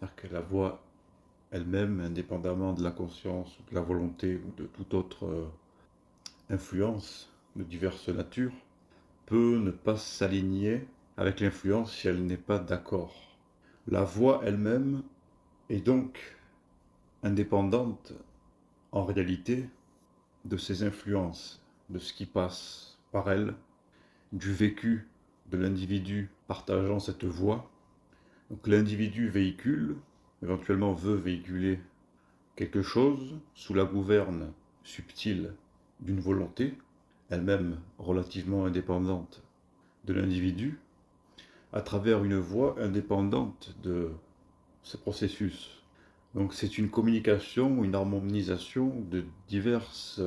C'est-à-dire que la voix elle-même, indépendamment de la conscience, ou de la volonté ou de toute autre influence de diverses natures, peut ne pas s'aligner avec l'influence si elle n'est pas d'accord. La voix elle-même est donc indépendante en réalité de ses influences, de ce qui passe par elle, du vécu de l'individu partageant cette voix. Donc l'individu véhicule, éventuellement veut véhiculer quelque chose sous la gouverne subtile d'une volonté, elle-même relativement indépendante de l'individu, à travers une voie indépendante de ce processus. Donc c'est une communication, une harmonisation de diverses...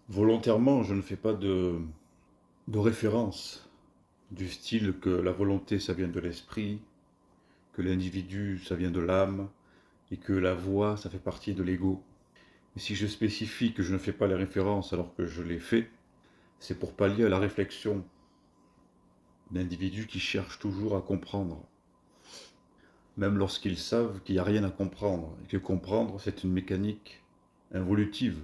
Volontairement, je ne fais pas de référence du style que la volonté, ça vient de l'esprit, que l'individu, ça vient de l'âme, et que la voix, ça fait partie de l'ego. Et si je spécifie que je ne fais pas les références alors que je les fais, c'est pour pallier à la réflexion d'individus qui cherchent toujours à comprendre, même lorsqu'ils savent qu'il n'y a rien à comprendre, et que comprendre, c'est une mécanique involutive.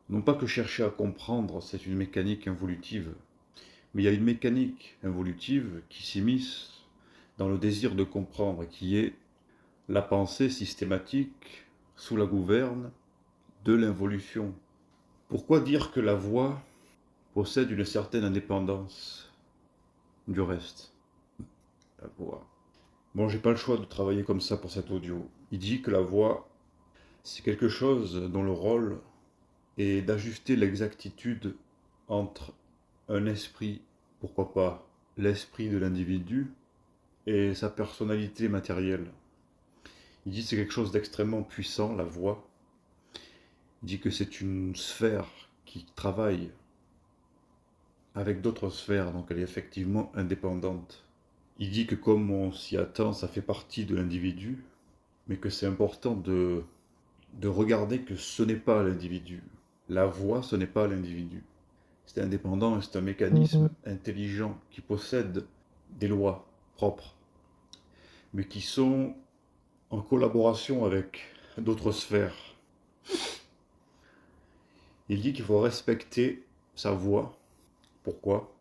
Non pas que chercher à comprendre, c'est une mécanique involutive, mais il y a une mécanique involutive qui s'immisce dans le désir de comprendre, qui est la pensée systématique sous la gouverne de l'involution. Pourquoi dire que la voix possède une certaine indépendance du reste? La voix. Bon, j'ai pas le choix de travailler comme ça pour cet audio. Il dit que la voix, c'est quelque chose dont le rôle est d'ajuster l'exactitude entre un esprit, pourquoi pas l'esprit de l'individu, et sa personnalité matérielle. Il dit que c'est quelque chose d'extrêmement puissant, la voix. Il dit que c'est une sphère qui travaille avec d'autres sphères, donc elle est effectivement indépendante. Il dit que comme on s'y attend, ça fait partie de l'individu, mais que c'est important de regarder que ce n'est pas l'individu. La voix, ce n'est pas l'individu. C'est indépendant et c'est un mécanisme intelligent qui possède des lois propres, mais qui sont en collaboration avec d'autres sphères. Il dit qu'il faut respecter sa voix. Pourquoi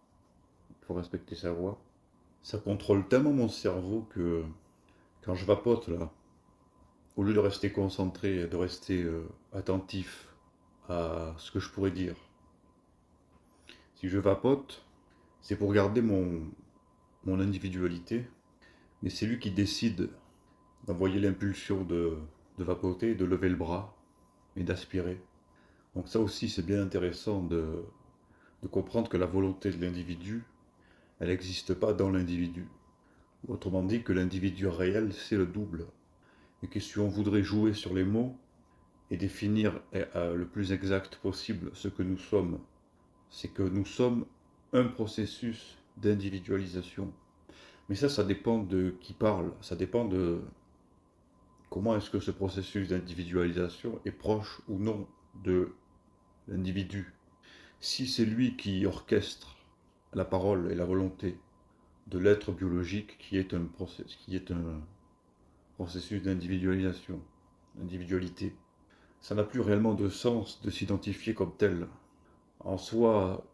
il faut respecter sa voix? Ça contrôle tellement mon cerveau que quand je vapote là, au lieu de rester concentré, de rester attentif à ce que je pourrais dire, si je vapote, c'est pour garder mon individualité, mais c'est lui qui décide d'envoyer l'impulsion de vapoter, de lever le bras et d'aspirer. Donc ça aussi c'est bien intéressant de comprendre que la volonté de l'individu, elle n'existe pas dans l'individu. Autrement dit que l'individu réel, c'est le double. Et que si on voudrait jouer sur les mots et définir le plus exact possible ce que nous sommes, c'est que nous sommes un processus d'individualisation. Mais ça dépend de qui parle, ça dépend de comment est-ce que ce processus d'individualisation est proche ou non de l'individu. Si c'est lui qui orchestre la parole et la volonté de l'être biologique qui est un processus d'individualisation, d'individualité, ça n'a plus réellement de sens de s'identifier comme tel. En soi,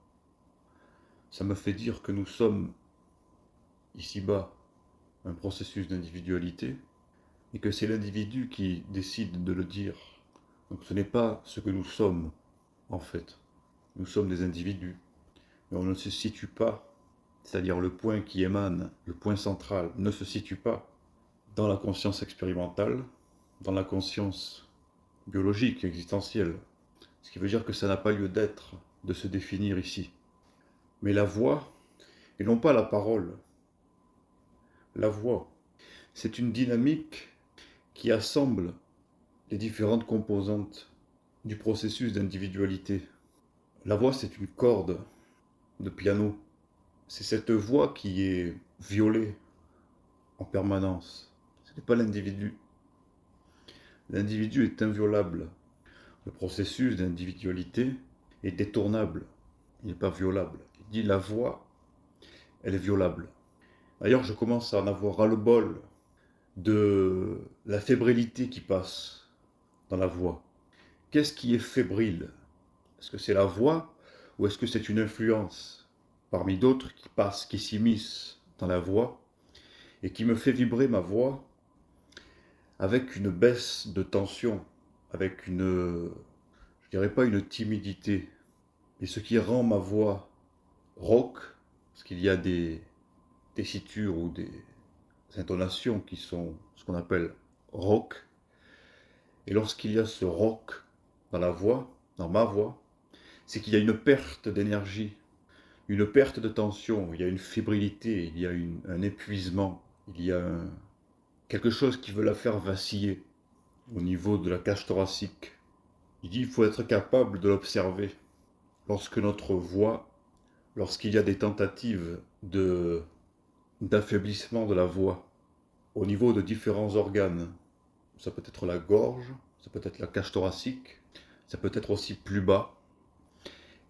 ça me fait dire que nous sommes ici-bas un processus d'individualité et que c'est l'individu qui décide de le dire. Donc ce n'est pas ce que nous sommes en fait. Nous sommes des individus, mais on ne se situe pas, c'est-à-dire le point qui émane, le point central, ne se situe pas dans la conscience expérimentale, dans la conscience biologique, existentielle. Ce qui veut dire que ça n'a pas lieu d'être, de se définir ici. Mais la voix, et non pas la parole, la voix, c'est une dynamique qui assemble les différentes composantes du processus d'individualité. La voix, c'est une corde de piano. C'est cette voix qui est violée en permanence. Ce n'est pas l'individu. L'individu est inviolable. Le processus d'individualité est détournable. Il n'est pas violable. Il dit la voix, elle est violable. D'ailleurs, je commence à en avoir ras-le-bol de la fébrilité qui passe dans la voix. Qu'est-ce qui est fébrile? Est-ce que c'est la voix ou est-ce que c'est une influence parmi d'autres qui passe, qui s'immisce dans la voix et qui me fait vibrer ma voix avec une baisse de tension, avec je dirais pas une timidité, et ce qui rend ma voix rauque, parce qu'il y a des tessitures ou des intonations qui sont ce qu'on appelle rauques, et lorsqu'il y a ce rauque dans la voix, dans ma voix, c'est qu'il y a une perte d'énergie, une perte de tension, il y a une fébrilité, il y a un épuisement, il y a quelque chose qui veut la faire vaciller au niveau de la cage thoracique. Il dit qu'il faut être capable de l'observer. Lorsque notre voix, lorsqu'il y a des tentatives d'affaiblissement de la voix au niveau de différents organes, ça peut être la gorge, ça peut être la cage thoracique, ça peut être aussi plus bas.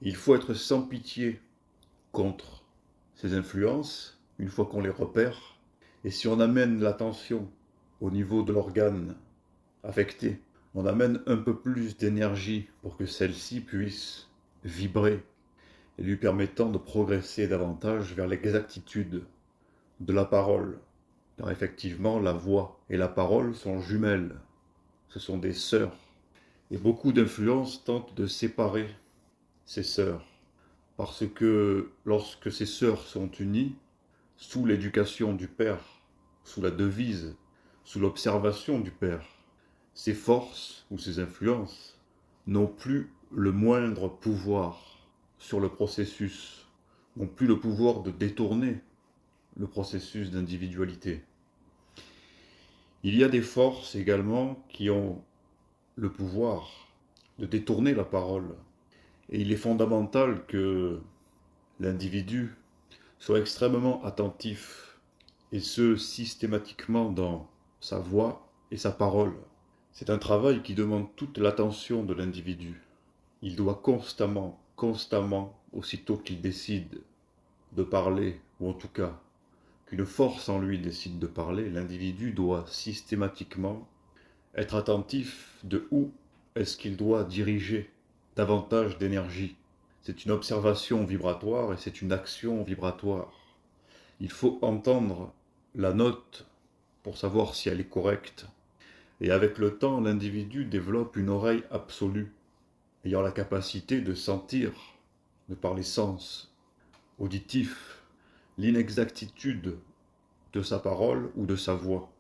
Il faut être sans pitié contre ces influences, une fois qu'on les repère. Et si on amène l'attention au niveau de l'organe affecté, on amène un peu plus d'énergie pour que celle-ci puisse vibrer et lui permettant de progresser davantage vers l'exactitude de la parole. Car effectivement, la voix et la parole sont jumelles, ce sont des sœurs. Et beaucoup d'influences tentent de séparer ces sœurs, parce que lorsque ces sœurs sont unies, sous l'éducation du Père, sous la devise, sous l'observation du Père, ces forces ou ces influences n'ont plus le moindre pouvoir sur le processus, n'ont plus le pouvoir de détourner le processus d'individualité. Il y a des forces également qui ont le pouvoir de détourner la parole. Et il est fondamental que l'individu soit extrêmement attentif, et ce systématiquement dans sa voix et sa parole. C'est un travail qui demande toute l'attention de l'individu. Il doit constamment, aussitôt qu'il décide de parler, ou en tout cas qu'une force en lui décide de parler, l'individu doit systématiquement être attentif de où est-ce qu'il doit diriger davantage d'énergie. C'est une observation vibratoire et c'est une action vibratoire. Il faut entendre la note pour savoir si elle est correcte. Et avec le temps, l'individu développe une oreille absolue, ayant la capacité de sentir, de par les sens auditifs, l'inexactitude de sa parole ou de sa voix,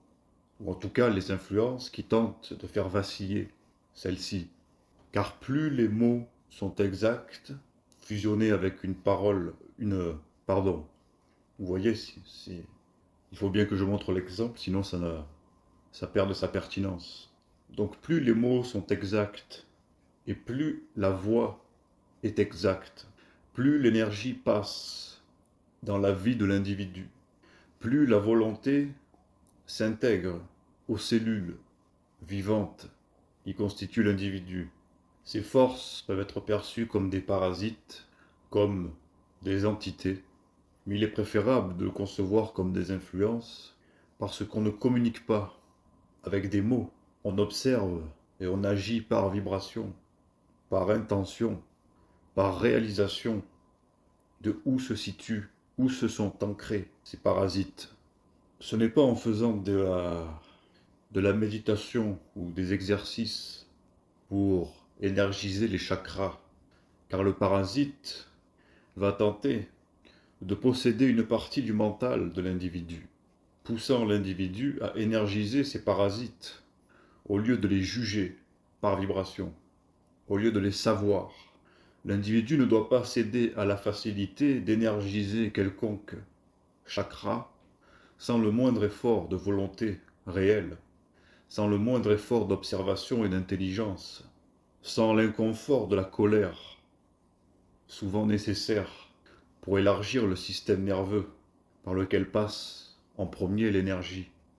ou en tout cas les influences qui tentent de faire vaciller celle-ci. Car plus les mots sont exacts, fusionnés avec une parole, vous voyez, il faut bien que je montre l'exemple, sinon ça perd de sa pertinence. Donc plus les mots sont exacts, et plus la voix est exacte, plus l'énergie passe dans la vie de l'individu, plus la volonté s'intègre aux cellules vivantes qui constituent l'individu. Ces forces peuvent être perçues comme des parasites, comme des entités, mais il est préférable de le concevoir comme des influences parce qu'on ne communique pas avec des mots, on observe et on agit par vibration, par intention, par réalisation de où se situent, où se sont ancrés ces parasites. Ce n'est pas en faisant de la méditation ou des exercices pour énergiser les chakras, car le parasite va tenter de posséder une partie du mental de l'individu, poussant l'individu à énergiser ses parasites, au lieu de les juger par vibration, au lieu de les savoir. L'individu ne doit pas céder à la facilité d'énergiser quelconque chakra sans le moindre effort de volonté réelle, sans le moindre effort d'observation et d'intelligence, sans l'inconfort de la colère, souvent nécessaire pour élargir le système nerveux par lequel passe en premier l'énergie.